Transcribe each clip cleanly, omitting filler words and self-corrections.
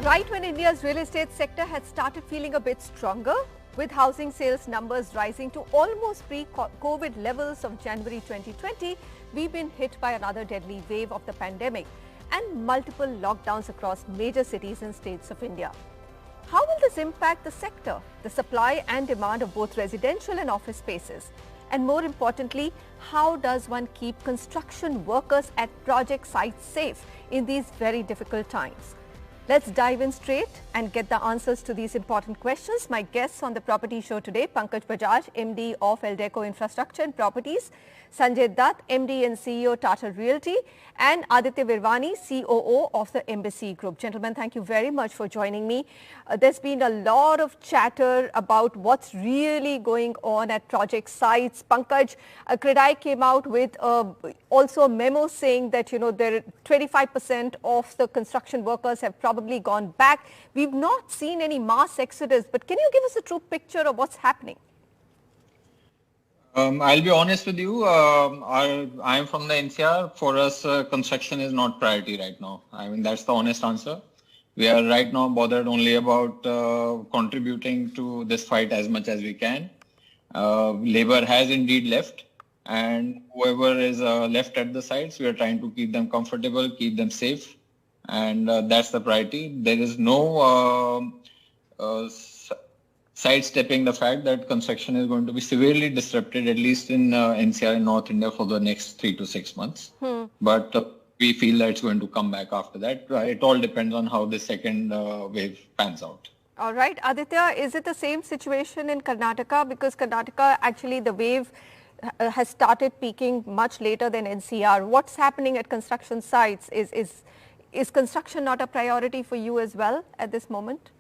Right when India's real estate sector had started feeling a bit stronger, with housing sales numbers rising to almost pre-COVID levels of January 2020, we've been hit by another deadly wave of the pandemic and multiple lockdowns across major cities and states of India. How will this impact the sector, the supply and demand of both residential and office spaces? And more importantly, how does one keep construction workers at project sites safe in these very difficult times? Let's dive in straight and get the answers to these important questions. My guests on the Property Show today, Pankaj Bajaj, MD of Eldeco Infrastructure and Properties, Sanjay Dutt, MD and CEO, Tata Realty, and Aditya Virwani, COO of the Embassy Group. Gentlemen, thank you very much for joining me. There's been a lot of chatter about what's really going on at project sites. Pankaj, CREDAI came out with also a memo saying that, 25% of the construction workers have probably gone back. We've not seen any mass exodus, but can you give us a true picture of what's happening? I'll be honest with you. I'm from the NCR. For us, construction is not priority right now. I mean, that's the honest answer. We are right now bothered only about contributing to this fight as much as we can. Labor has indeed left, and whoever is left at the sites, we are trying to keep them comfortable, keep them safe, and that's the priority. There is no sidestepping the fact that construction is going to be severely disrupted, at least in NCR and North India, for the next 3 to 6 months. But we feel that it's going to come back after that. It all depends on how the second wave pans out. All right. Aditya, is it the same situation in Karnataka? Because Karnataka, actually, the wave has started peaking much later than NCR. What's happening at construction sites? Is construction not a priority for you as well at this moment?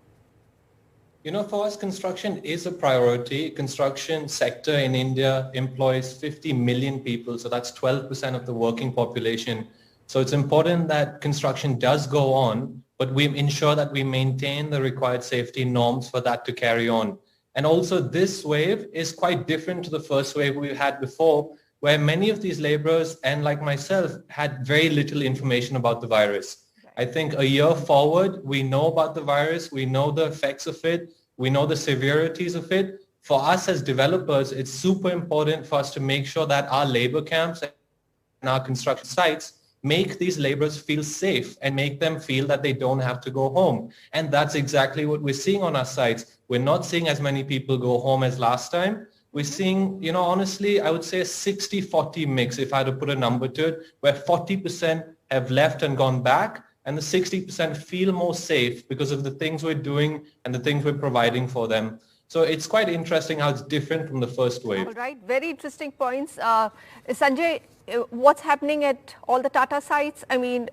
For us, construction is a priority. Construction sector in India employs 50 million people, so that's 12% of the working population. So it's important that construction does go on, but we ensure that we maintain the required safety norms for that to carry on. And also this wave is quite different to the first wave we had before, where many of these laborers, and like myself, had very little information about the virus. I think a year forward, we know about the virus, we know the effects of it, we know the severities of it. For us as developers, it's super important for us to make sure that our labor camps and our construction sites make these laborers feel safe and make them feel that they don't have to go home. And that's exactly what we're seeing on our sites. We're not seeing as many people go home as last time. We're seeing, honestly, I would say a 60-40 mix, if I had to put a number to it, where 40% have left and gone back, and the 60% feel more safe because of the things we're doing and the things we're providing for them. So it's quite interesting how it's different from the first wave. All right, very interesting points. Sanjay, what's happening at all the Tata sites? I mean,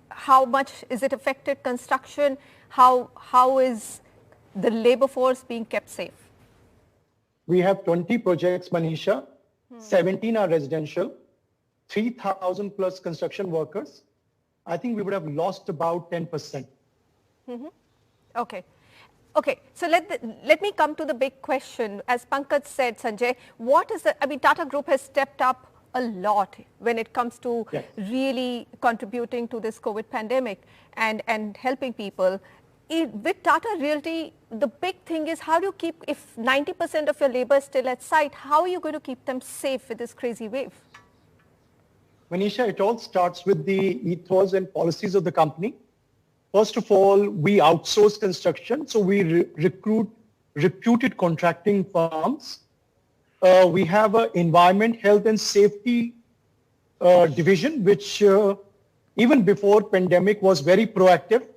how much is it affected construction? How is the labor force being kept safe? We have 20 projects, Manisha. 17 are residential, 3,000 plus construction workers. I think we would have lost about 10%. Okay, so let me come to the big question. As Pankaj said, Sanjay, Tata Group has stepped up a lot when it comes to really contributing to this COVID pandemic and helping people. With Tata Realty, the big thing is how do you keep, if 90% of your labor is still at site, how are you going to keep them safe with this crazy wave? Manisha, it all starts with the ethos and policies of the company. First of all, we outsource construction, so we recruit reputed contracting firms. We have an environment, health and safety division, which even before pandemic was very proactive.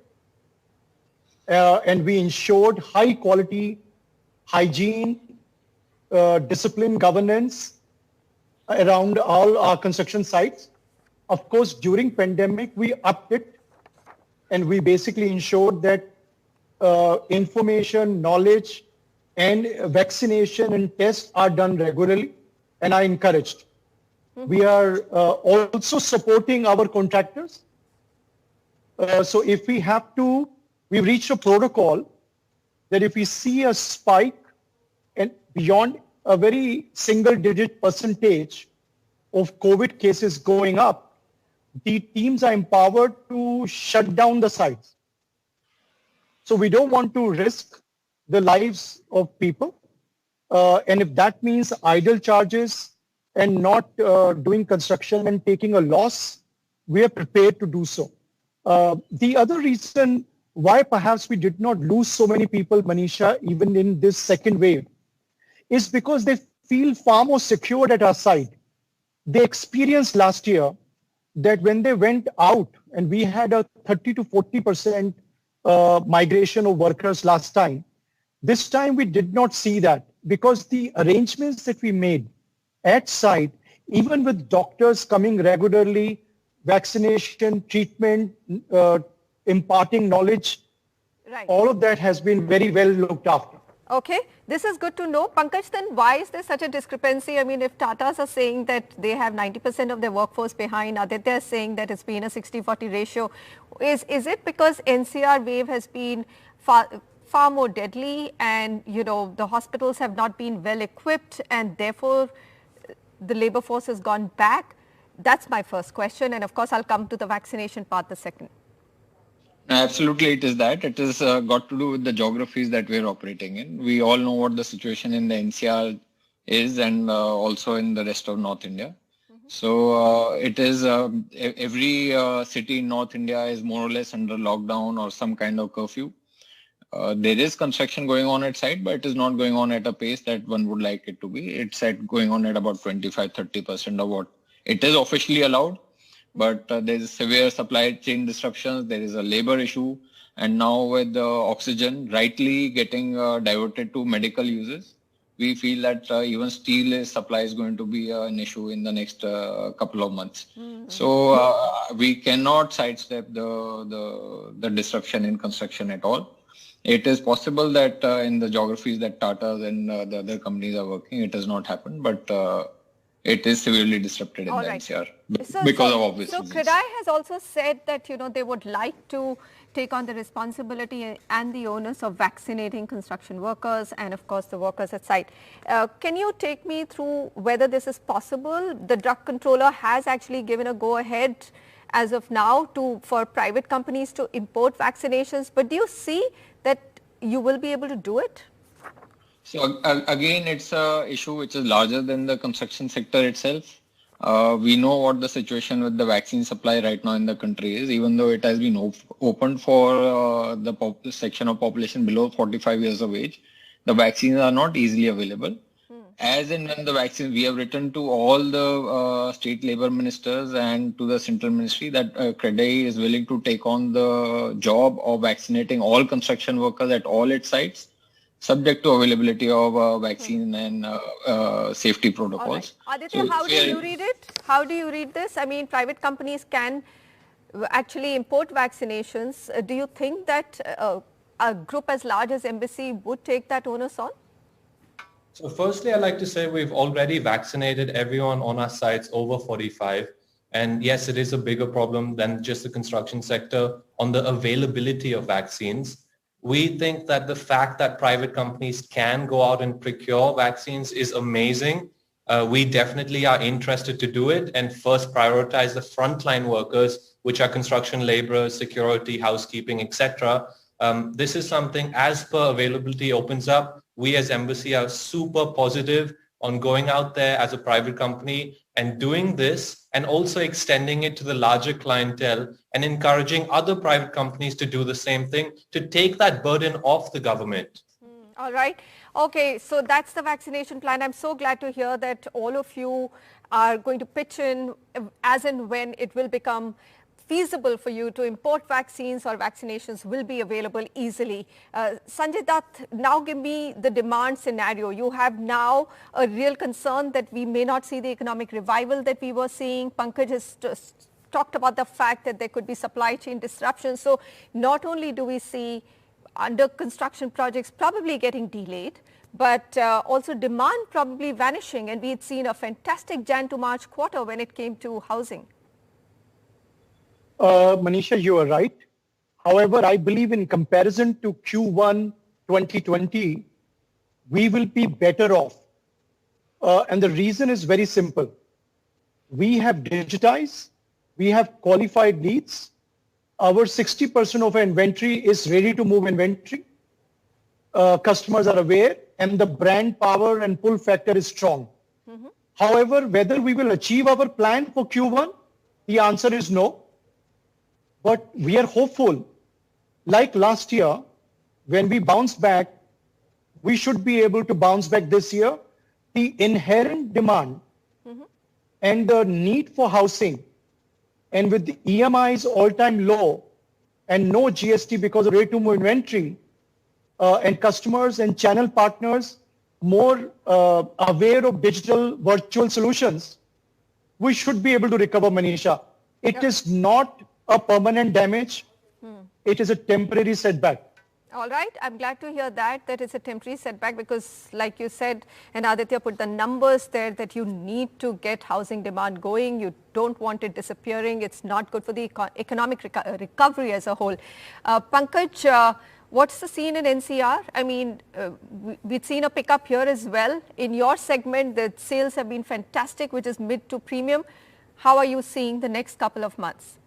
And we ensured high quality hygiene, discipline, governance around all our construction sites. Of course, during pandemic, we upped it and we basically ensured that information, knowledge, and vaccination and tests are done regularly and are encouraged. We are also supporting our contractors. So if we have to, we've reached a protocol that if we see a spike and beyond a very single-digit percentage of COVID cases going up, the teams are empowered to shut down the sites. So we don't want to risk the lives of people. And if that means idle charges and not doing construction and taking a loss, we are prepared to do so. The other reason why perhaps we did not lose so many people, Manisha, even in this second wave, is because they feel far more secured at our side. They experienced last year that when they went out, and we had a 30 to 40% migration of workers last time, this time we did not see that because the arrangements that we made at site, even with doctors coming regularly, vaccination, treatment, imparting knowledge, Right. all of that has been very well looked after. Okay, this is good to know. Pankaj, then why is there such a discrepancy? I mean, if Tatas are saying that they have 90% of their workforce behind, Aditya is saying that it's been a 60-40 ratio. Is it because NCR wave has been far more deadly and, you know, the hospitals have not been well equipped and therefore the labor force has gone back? That's my first question. And of course, I'll come to the vaccination part the second. Absolutely, it is that. It is got to do with the geographies that we're operating in. We all know what the situation in the NCR is and also in the rest of North India. So it is every city in North India is more or less under lockdown or some kind of curfew. There is construction going on at site, but it is not going on at a pace that one would like it to be. It's going on at about 25-30% of what it is officially allowed. But there is severe supply chain disruptions. There is a labor issue. And now with the oxygen rightly getting diverted to medical uses, we feel that even steel supply is going to be an issue in the next couple of months. So we cannot sidestep the disruption in construction at all. It is possible that in the geographies that Tata and the other companies are working, it has not happened, but it is severely disrupted in the NCR because of obvious reasons. So CREDAI has also said that, you know, they would like to take on the responsibility and the onus of vaccinating construction workers and of course the workers at site. Can you take me through whether this is possible? The drug controller has actually given a go ahead as of now for private companies to import vaccinations, but do you see that you will be able to do it? So again, it's a issue which is larger than the construction sector itself. We know what the situation with the vaccine supply right now in the country is, even though it has been opened for the section of population below 45 years of age. The vaccines are not easily available. As and when the vaccine, we have written to all the state labor ministers and to the central ministry that CREDAI is willing to take on the job of vaccinating all construction workers at all its sites, subject to availability of vaccine and safety protocols. All right. Aditya, how do you read it? How do you read this? I mean, private companies can actually import vaccinations. Do you think that a group as large as Embassy would take that onus on? So firstly, I'd like to say we've already vaccinated everyone on our sites over 45. And yes, it is a bigger problem than just the construction sector on the availability of vaccines. We think that the fact that private companies can go out and procure vaccines is amazing. We definitely are interested to do it and first prioritize the frontline workers, which are construction laborers, security, housekeeping, etc. This is something as per availability opens up. We as Embassy are super positive on going out there as a private company and doing this and also extending it to the larger clientele and encouraging other private companies to do the same thing, to take that burden off the government. All right. Okay, so that's the vaccination plan. I'm so glad to hear that all of you are going to pitch in as and when it will become feasible for you to import vaccines or vaccinations will be available easily. Sanjay Dutt, now give me the demand scenario. You have now a real concern that we may not see the economic revival that we were seeing. Pankaj has just talked about the fact that there could be supply chain disruptions. So not only do we see under construction projects probably getting delayed, but also demand probably vanishing. And we had seen a fantastic Jan to March quarter when it came to housing. Manisha, you are right. However, I believe in comparison to Q1 2020, we will be better off. And the reason is very simple. We have digitized, we have qualified leads, our 60% of our inventory is ready to move inventory. Customers are aware and the brand power and pull factor is strong. However, whether we will achieve our plan for Q1, the answer is no. But we are hopeful. Like last year, when we bounced back, we should be able to bounce back this year. The inherent demand and the need for housing, and with the EMIs all-time low and no GST because of ready to move inventory, and customers and channel partners more aware of digital virtual solutions, we should be able to recover, Manisha. It is not a permanent damage. It is a temporary setback. All right. I'm glad to hear that it's a temporary setback because like you said, and Aditya put the numbers there that you need to get housing demand going. You don't want it disappearing. It's not good for the economic recovery as a whole. Pankaj, what's the scene in NCR? I mean, we've seen a pickup here as well. In your segment, the sales have been fantastic, which is mid to premium. How are you seeing the next couple of months?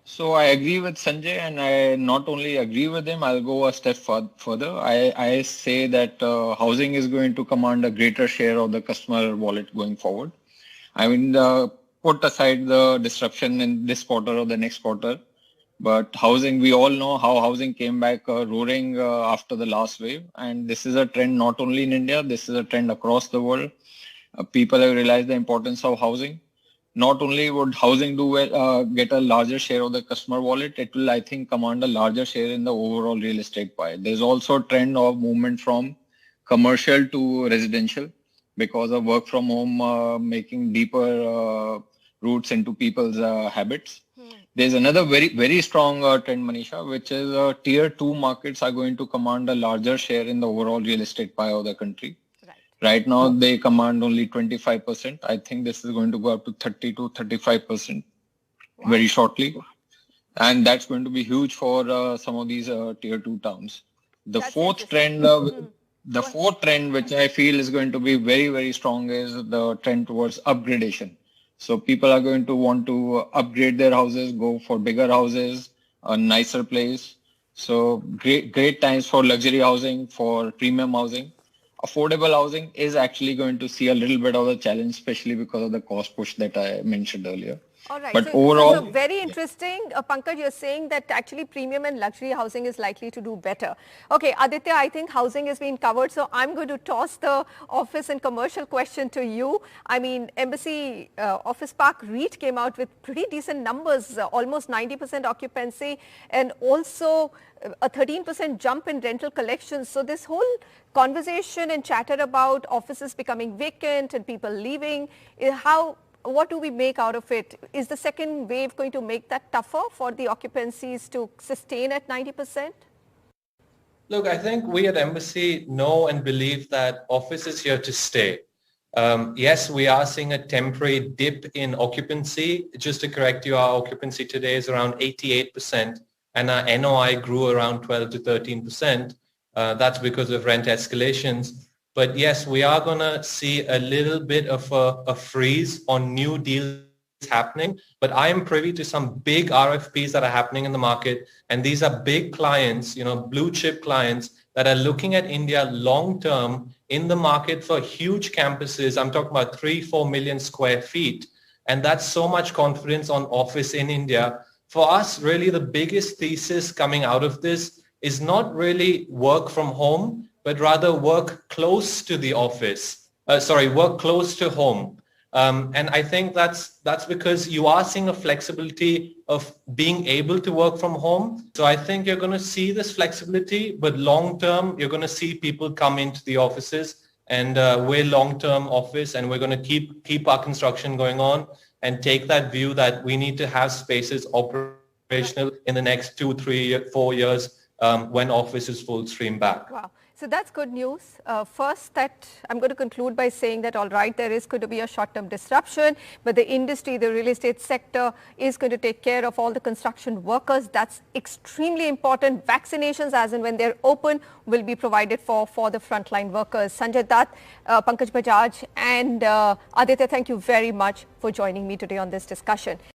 So I agree with Sanjay, and I not only agree with him, I'll go a step further. I say that housing is going to command a greater share of the customer wallet going forward. I mean, put aside the disruption in this quarter or the next quarter, but housing, we all know how housing came back roaring after the last wave. And this is a trend not only in India, this is a trend across the world. People have realized the importance of housing. Not only would housing do well, get a larger share of the customer wallet, it will, I think, command a larger share in the overall real estate pie. There's also a trend of movement from commercial to residential because of work from home making deeper roots into people's habits. There's another very strong trend, Manisha, which is tier 2 markets are going to command a larger share in the overall real estate pie of the country. Right now, they command only 25%. I think this is going to go up to 30 to 35% very shortly. And that's going to be huge for some of these tier 2 towns. The fourth trend, which I feel is going to be very strong, is the trend towards upgradation. So people are going to want to upgrade their houses, go for bigger houses, a nicer place. So great times for luxury housing, for premium housing. Affordable housing is actually going to see a little bit of a challenge, especially because of the cost push that I mentioned earlier. All right. But so, overall, so very interesting. Pankaj, you're saying that actually premium and luxury housing is likely to do better. Okay, Aditya, I think housing has been covered. So I'm going to toss the office and commercial question to you. I mean, Embassy Office Park REIT came out with pretty decent numbers, almost 90% occupancy and also a 13% jump in rental collections. So this whole conversation and chatter about offices becoming vacant and people leaving, what do we make out of it? Is the second wave going to make that tougher for the occupancies to sustain at 90%? Look, I think we at Embassy know and believe that office is here to stay. Yes, we are seeing a temporary dip in occupancy. Just to correct you, our occupancy today is around 88% and our NOI grew around 12 to 13%. That's because of rent escalations. But yes, we are going to see a little bit of a freeze on new deals happening. But I am privy to some big RFPs that are happening in the market. And these are big clients, blue chip clients that are looking at India long term in the market for huge campuses. I'm talking about 3-4 million square feet. And that's so much confidence on office in India. For us, really, the biggest thesis coming out of this is not really work from home, but rather work close to the office. Work close to home. And I think that's because you are seeing a flexibility of being able to work from home. So I think you're going to see this flexibility, but long term, you're going to see people come into the offices, and we're long-term office, and we're going to keep our construction going on and take that view that we need to have spaces operational in the next 2, 3, 4 years when office is full stream back. Wow. So that's good news. First, that I'm going to conclude by saying that, all right, there is going to be a short-term disruption, but the industry, the real estate sector is going to take care of all the construction workers. That's extremely important. Vaccinations, as and when they're open, will be provided for the frontline workers. Sanjay Dutt, Pankaj Bajaj and Aditya, thank you very much for joining me today on this discussion.